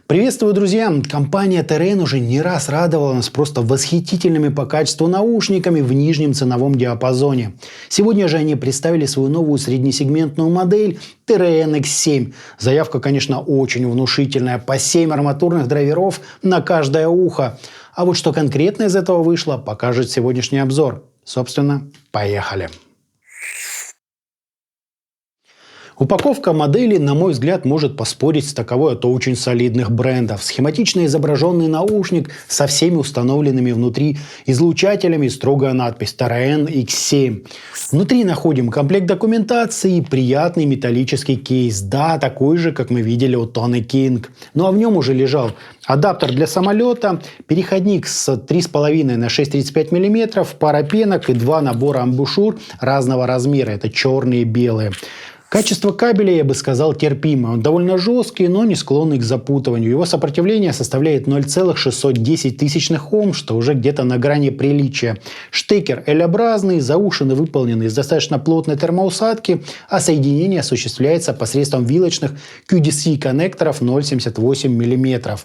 Приветствую, друзья! Компания Terrain уже не раз радовала нас просто восхитительными по качеству наушниками в нижнем ценовом диапазоне. Сегодня же они представили свою новую среднесегментную модель Terrain X7. Заявка, конечно, очень внушительная. По 7 арматурных драйверов на каждое ухо. А вот что конкретно из этого вышло, покажет сегодняшний обзор. Собственно, поехали! Упаковка модели, на мой взгляд, может поспорить с таковой от очень солидных брендов. Схематично изображенный наушник со всеми установленными внутри излучателями, строгая надпись Terrain X7. Внутри находим комплект документации и приятный металлический кейс. Да, такой же, как мы видели у Tony King. Ну а в нем уже лежал адаптер для самолета, переходник с 3,5 на 6,35 мм, пара пенок и 2 набора амбушюр разного размера. Это черные и белые. Качество кабеля, я бы сказал, терпимое. Он довольно жесткий, но не склонный к запутыванию. Его сопротивление составляет 0,610 Ом, что уже где-то на грани приличия. Штекер L-образный, заушины выполнены из достаточно плотной термоусадки, а соединение осуществляется посредством вилочных QDC-коннекторов 0,78 мм.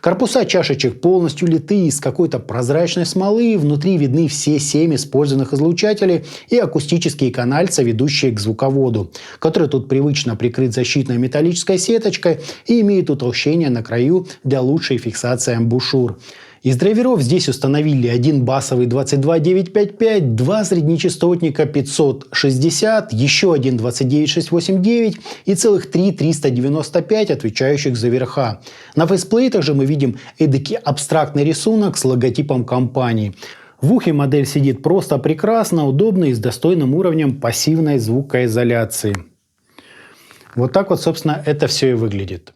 Корпуса чашечек полностью литые из какой-то прозрачной смолы. Внутри видны все 7 использованных излучателей и акустические канальца, ведущие к звуководу, который тут привычно прикрыт защитной металлической сеточкой и имеет утолщение на краю для лучшей фиксации амбушюр. Из драйверов здесь установили один басовый 22955, два среднечастотника 560, еще один 29689 и целых 3 395, отвечающих за верха. На фейсплейтах же мы видим эдакий абстрактный рисунок с логотипом компании. В ухе модель сидит просто прекрасно, удобно и с достойным уровнем пассивной звукоизоляции. Вот так вот, собственно, это все и выглядит.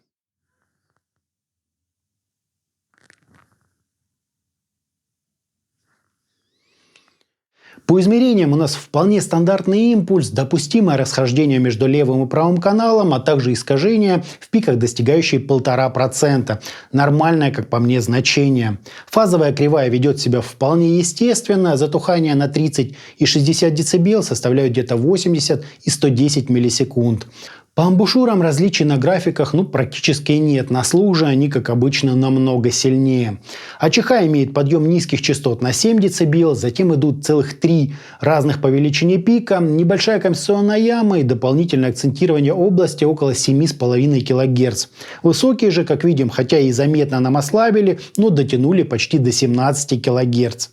По измерениям у нас вполне стандартный импульс, допустимое расхождение между левым и правым каналом, а также искажения в пиках, достигающие 1,5%. Нормальное, как по мне, значение. Фазовая кривая ведет себя вполне естественно. Затухание на 30 и 60 дБ составляют где-то 80 и 110 миллисекунд. По амбушюрам различий на графиках практически нет. На слух же они, как обычно, намного сильнее. АЧХ имеет подъем низких частот на 7 дБ, затем идут целых 3 разных по величине пика, небольшая компенсационная яма и дополнительное акцентирование области около 7,5 кГц. Высокие же, как видим, хотя и заметно нам ослабили, но дотянули почти до 17 кГц.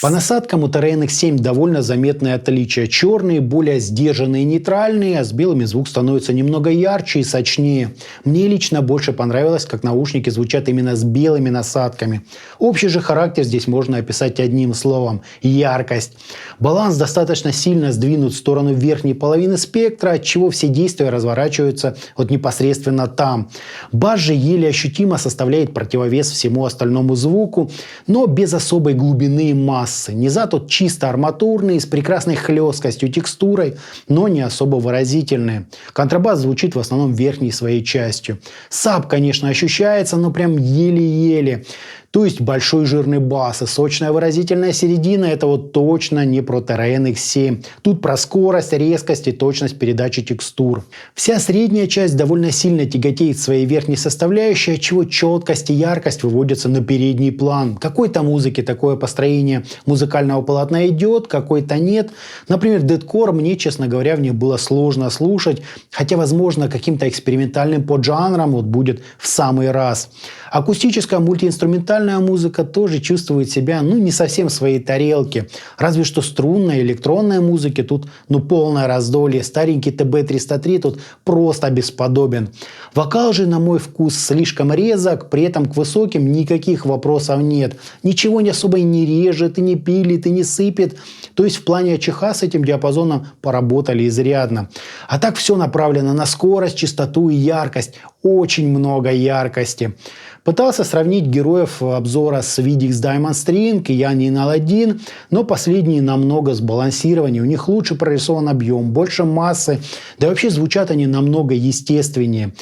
По насадкам у Terrain X7 довольно заметные отличия. Черные более сдержанные и нейтральные, а с белыми звук становится немного ярче и сочнее. Мне лично больше понравилось, как наушники звучат именно с белыми насадками. Общий же характер здесь можно описать одним словом – яркость. Баланс достаточно сильно сдвинут в сторону верхней половины спектра, отчего все действия разворачиваются вот непосредственно там. Бас же еле ощутимо составляет противовес всему остальному звуку, но без особой глубины и массы. Низа тут чисто арматурные, с прекрасной хлесткостью, текстурой, но не особо выразительные. Контрабас звучит в основном верхней своей частью. Саб, конечно, ощущается, но прям еле-еле. То есть большой жирный бас и сочная выразительная середина – это вот точно не про Terrain X7. Тут про скорость, резкость и точность передачи текстур. Вся средняя часть довольно сильно тяготеет своей верхней составляющей, отчего четкость и яркость выводятся на передний план. Какой-то музыке такое построение музыкального полотна идет, какой-то нет. Например, дэткор мне, честно говоря, в них было сложно слушать, хотя, возможно, каким-то экспериментальным поджанром вот будет в самый раз. Акустическая мультиинструментальная музыка тоже чувствует себя не совсем в своей тарелке. Разве что струнная и электронная музыки тут полное раздолье. Старенький ТБ-303 тут просто бесподобен. Вокал же, на мой вкус, слишком резок, при этом к высоким никаких вопросов нет. Ничего не особо и не режет, и не пилит, и не сыпет. То есть в плане АЧХ с этим диапазоном поработали изрядно. А так все направлено на скорость, частоту и яркость. Очень много яркости. Пытался сравнить героев обзора с VDX Diamond String и Yanin L1, но последние намного сбалансированнее. У них лучше прорисован объем, больше массы, да и вообще звучат они намного естественнее.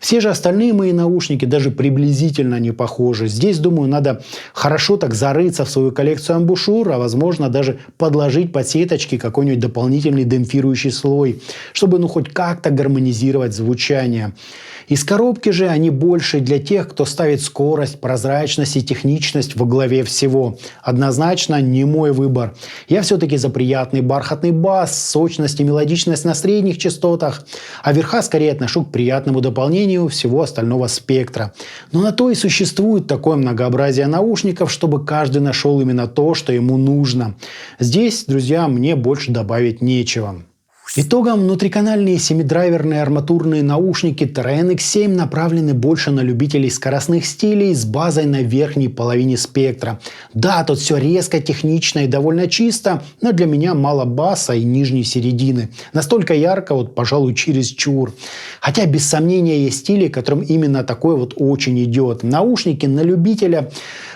Все же остальные мои наушники даже приблизительно не похожи. Здесь, думаю, надо хорошо так зарыться в свою коллекцию амбушюр, а возможно даже подложить под сеточки какой-нибудь дополнительный демпфирующий слой, чтобы хоть как-то гармонизировать звучание. Из коробки же они больше для тех, кто ставит скорость, прозрачность и техничность во главе всего. Однозначно не мой выбор. Я все-таки за приятный бархатный бас, сочность и мелодичность на средних частотах, а верха скорее отношу к приятному дополнению всего остального спектра. Но на то и существует такое многообразие наушников, чтобы каждый нашел именно то, что ему нужно. Здесь, друзья, мне больше добавить нечего. Итогом внутриканальные семидрайверные арматурные наушники TRN X7 направлены больше на любителей скоростных стилей с базой на верхней половине спектра. Да, тут все резко, технично и довольно чисто, но для меня мало баса и нижней середины. Настолько ярко, пожалуй, чересчур. Хотя, без сомнения, есть стили, которым именно такой очень идет. Наушники на любителя.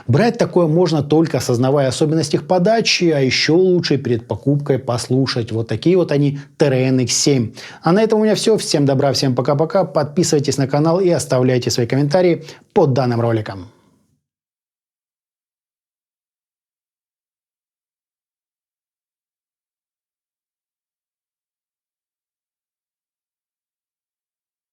Брать такое можно только осознавая особенности их подачи, а еще лучше перед покупкой послушать. Вот такие они TRN X7. А на этом у меня все. Всем добра, всем пока-пока. Подписывайтесь на канал и оставляйте свои комментарии под данным роликом.